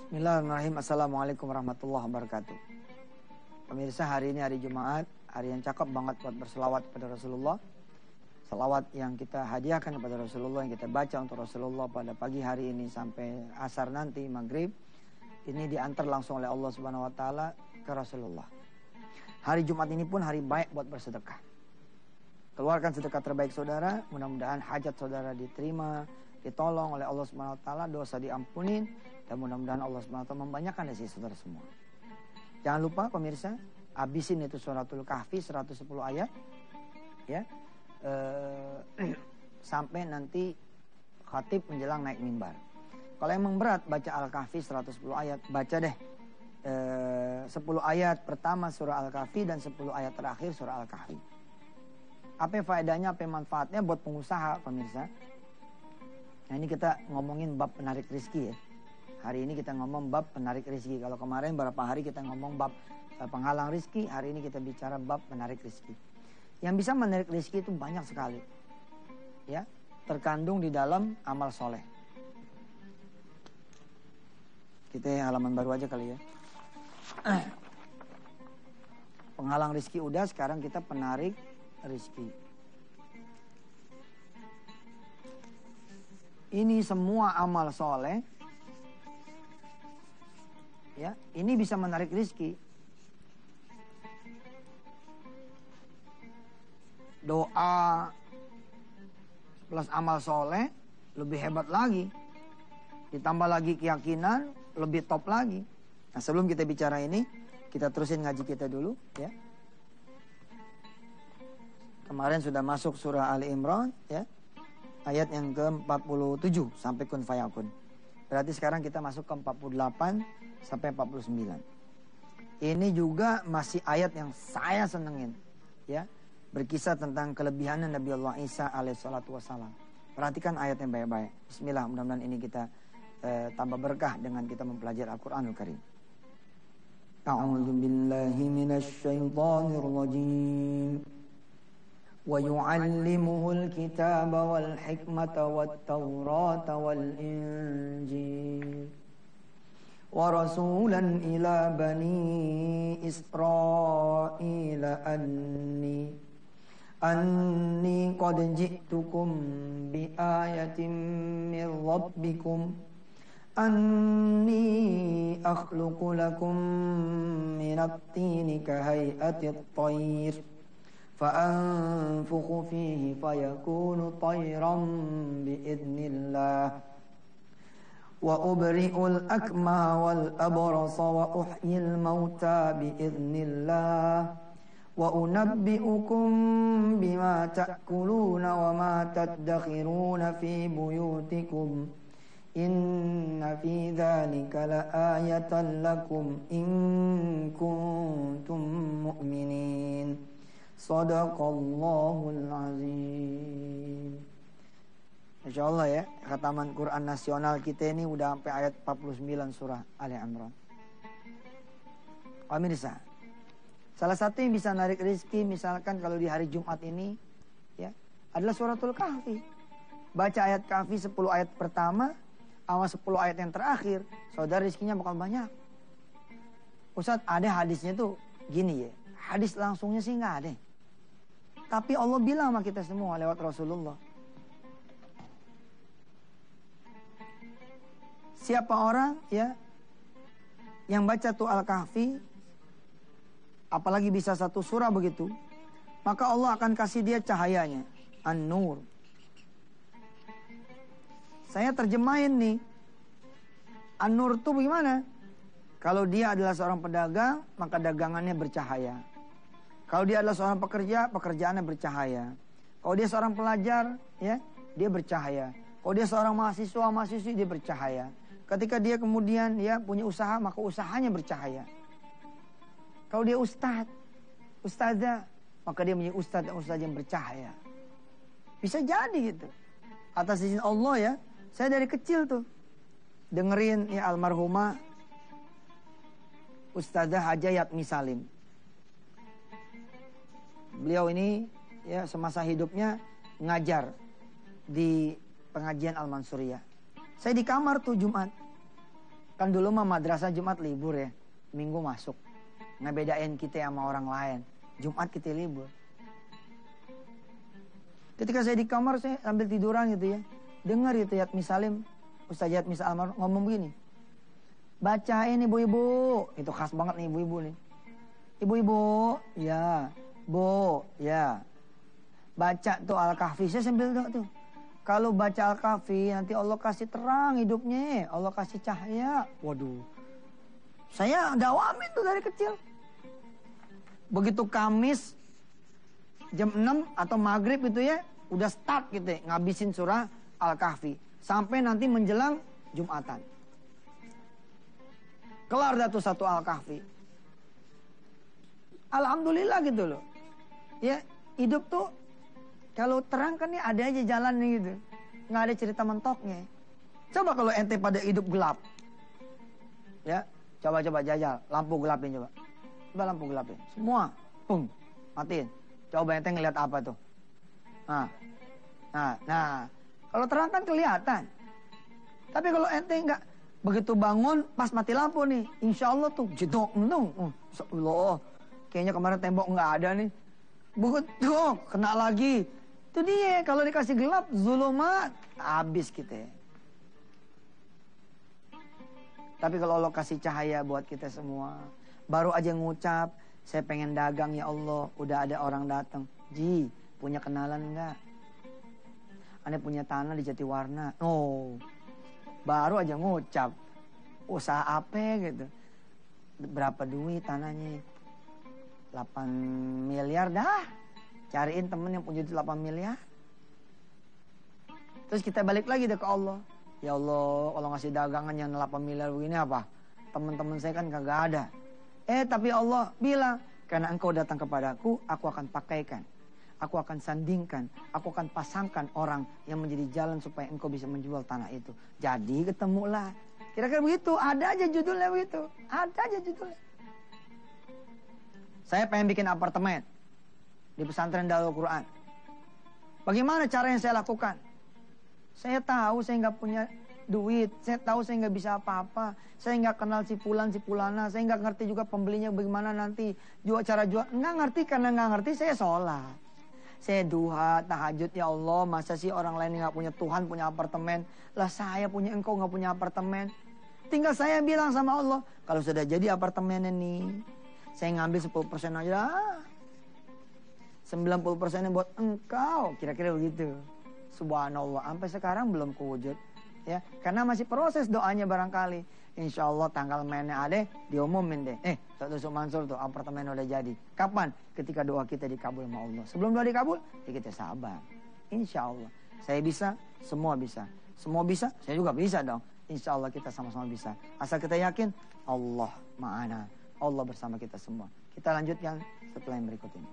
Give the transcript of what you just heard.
Bismillahirrahmanirrahim. Assalamualaikum warahmatullahi wabarakatuh. Pemirsa, hari ini hari Jumat, hari yang cakep banget buat berselawat kepada Rasulullah. Selawat yang kita hadiahkan kepada Rasulullah, yang kita baca untuk Rasulullah pada pagi hari ini sampai asar nanti, maghrib, ini diantar langsung oleh Allah Subhanahu wa Ta'ala ke Rasulullah. Hari Jumat ini pun hari baik buat bersedekah. Keluarkan sedekah terbaik saudara, mudah-mudahan hajat saudara diterima, ditolong oleh Allah Subhanahu wa Ta'ala, dosa diampunin, dan mudah-mudahan Allah Subhanahu wa Ta'ala membanyakan rezeki saudara semua. Jangan lupa pemirsa, habisin itu suratul Kahfi 110 ayat ya. Sampai nanti khatib menjelang naik mimbar. Kalau emang berat baca Al-Kahfi 110 ayat, baca deh 10 ayat pertama surah Al-Kahfi dan 10 ayat terakhir surah Al-Kahfi. Apa faedahnya, apa manfaatnya buat pengusaha pemirsa? Nah, ini kita ngomongin bab penarik rezeki ya. Hari ini kita ngomong bab penarik rezeki. Kalau kemarin beberapa hari kita ngomong bab penghalang rezeki, hari ini kita bicara bab penarik rezeki. Yang bisa menarik rezeki itu banyak sekali. Ya, terkandung di dalam amal soleh. Kita halaman baru aja kali ya. Penghalang rezeki udah, sekarang kita penarik rezeki. Ini semua amal soleh ya, ini bisa menarik rezeki. Doa plus amal soleh lebih hebat lagi. Ditambah lagi keyakinan lebih top lagi. Nah, sebelum kita bicara ini, kita terusin ngaji kita dulu ya. Kemarin sudah masuk surah Ali Imran ya, ayat yang ke-47 sampai kun fayakun. Berarti sekarang kita masuk ke 48 sampai 49. Ini juga masih ayat yang saya senengin ya. Berkisah tentang kelebihan Nabi Allah Isa alaihissalatu wassalam. Perhatikan ayat yang baik-baik. Bismillah, mudah-mudahan ini kita tambah berkah dengan kita mempelajari Al-Quranul Karim. A'udzu billahi minasy syaithanir rajim. وَيُعَلِّمُهُ الْكِتَابَ وَالْحِكْمَةَ وَالتَّوْرَاةَ وَالْإِنْجِيلَ وَرَسُولًا إِلَى بَنِي إِسْرَائِيلَ أَنِّي قَدْ جِئْتُكُمْ بِآيَةٍ مِّن رَّبِّكُمْ أَنِّي أَخْلُقُ لَكُم مِّنَ الطِّينِ كَهَيْئَةِ الطَّيْرِ فأنفخ فيه فيكون طيرا بإذن الله وأبرئ الأكمى والأبرص وأحيي الموتى بإذن الله وأنبئكم بما تأكلون وما تدخرون في بيوتكم إن في ذلك لآية لكم إن كنتم مؤمنين. Sadaqallahul azim. Insya Allah ya, khataman Quran nasional kita ini udah sampai ayat 49 surah Ali Imran. Pemirsa, salah satu yang bisa narik rezeki misalkan kalau di hari Jumat ini ya, adalah suratul Kahfi. Baca ayat Kahfi 10 ayat pertama sama 10 ayat yang terakhir, saudara rezekinya bakal banyak. Ustaz, ada hadisnya tuh gini ya. Hadis langsungnya sih nggak ada. Tapi Allah bilang sama kita semua lewat Rasulullah. Siapa orang ya yang baca tuh Al-Kahfi, apalagi bisa satu surah begitu, maka Allah akan kasih dia cahayanya, An-Nur. Saya terjemahin nih, An-Nur tuh bagaimana? Kalau dia adalah seorang pedagang, maka dagangannya bercahaya. Kalau dia adalah seorang pekerja, pekerjaannya bercahaya. Kalau dia seorang pelajar, ya, dia bercahaya. Kalau dia seorang mahasiswa, mahasiswi, dia bercahaya. Ketika dia kemudian ya punya usaha, maka usahanya bercahaya. Kalau dia ustazah, maka dia menjadi ustaz dan ustaz yang bercahaya. Bisa jadi gitu. Atas izin Allah ya, saya dari kecil tuh dengerin ya almarhumah Ustazah Haja Yatmi Salim. Beliau ini ya semasa hidupnya ngajar di pengajian Al-Mansuriyah. Saya di kamar tuh Jumat. Kan dulu mah madrasah Jumat libur ya. Minggu masuk. Ngebedain kita sama orang lain. Jumat kita libur. Ketika saya di kamar, saya sambil tiduran gitu ya. Dengar itu Yatmi Salim, Ustaz Yatmi Salim ngomong begini. Bacain ibu-ibu. Itu khas banget nih ibu-ibu nih. Ibu-ibu, ya. Bu, ya. Baca tuh Al-Kahfi. Saya sambil tuh. Kalau baca Al-Kahfi, nanti Allah kasih terang hidupnya. Allah kasih cahaya. Waduh. Saya dawamin tuh dari kecil. Begitu Kamis, jam 6 atau maghrib itu ya. Udah start gitu ya, ngabisin surah Al-Kahfi. Sampai nanti menjelang Jumatan. Kelar dah tuh satu Al-Kahfi. Alhamdulillah gitu loh. Ya, hidup tuh kalau terang kan ya ada aja jalannya gitu. Nggak ada cerita mentoknya. Coba kalau ente pada hidup gelap. Ya, coba jajal. Lampu gelapin coba. Coba lampu gelapin. Semua, pung, matiin. Coba ente ngeliat apa tuh. Nah, kalau terang kan kelihatan. Tapi kalau ente nggak begitu bangun pas mati lampu nih, insya Allah tuh jedok menung. Allah, kayaknya kemarin tembok nggak ada nih. Begitu kena lagi. Itu dia kalau dikasih gelap, zulumat, habis kita. Tapi kalau Allah kasih cahaya buat kita semua, baru aja ngucap, saya pengen dagang ya Allah, udah ada orang datang. Ji, punya kenalan enggak? Anda punya tanah di Jatiwarna. Oh, baru aja ngucap. Usaha apa gitu. Berapa duit tanahnya? 8 miliar dah. Cariin temen yang punya duit 8 miliar. Terus kita balik lagi deh ke Allah. Ya Allah, kalau ngasih dagangan yang 8 miliar begini apa? Teman-teman saya kan kagak ada. Tapi Allah bilang, karena engkau datang kepadaku, aku akan pakaikan. Aku akan sandingkan, aku akan pasangkan orang yang menjadi jalan supaya engkau bisa menjual tanah itu. Jadi ketemulah. Kira-kira begitu, ada aja judulnya begitu. Ada aja judulnya. Saya pengen bikin apartemen di pesantren Darul Quran. Bagaimana cara yang saya lakukan? Saya tahu saya nggak punya duit, saya tahu saya nggak bisa apa-apa, saya nggak kenal si fulan si fulana, saya nggak ngerti juga pembelinya bagaimana nanti, cara jual, nggak ngerti. Karena nggak ngerti saya sholat. Saya duha, tahajud, ya Allah, masa sih orang lain nggak punya Tuhan, punya apartemen. Lah saya punya, engkau nggak punya apartemen. Tinggal saya bilang sama Allah, kalau sudah jadi apartemennya nih, saya ngambil 10% aja. 90% buat engkau, kira-kira begitu. Subhanallah, sampai sekarang belum kewujud. Ya, karena masih proses doanya barangkali. Insya Allah tanggal mainnya ada, diumumin deh. Ustaz Mansur tuh apartemen udah jadi. Kapan? Ketika doa kita dikabul sama Allah. Sebelum doa dikabul, ya kita sabar. Insya Allah. Saya bisa, semua bisa. Semua bisa, saya juga bisa dong. Insya Allah kita sama-sama bisa. Asal kita yakin, Allah ma'ana. Allah bersama kita semua. Kita lanjutkan setelah yang berikut ini.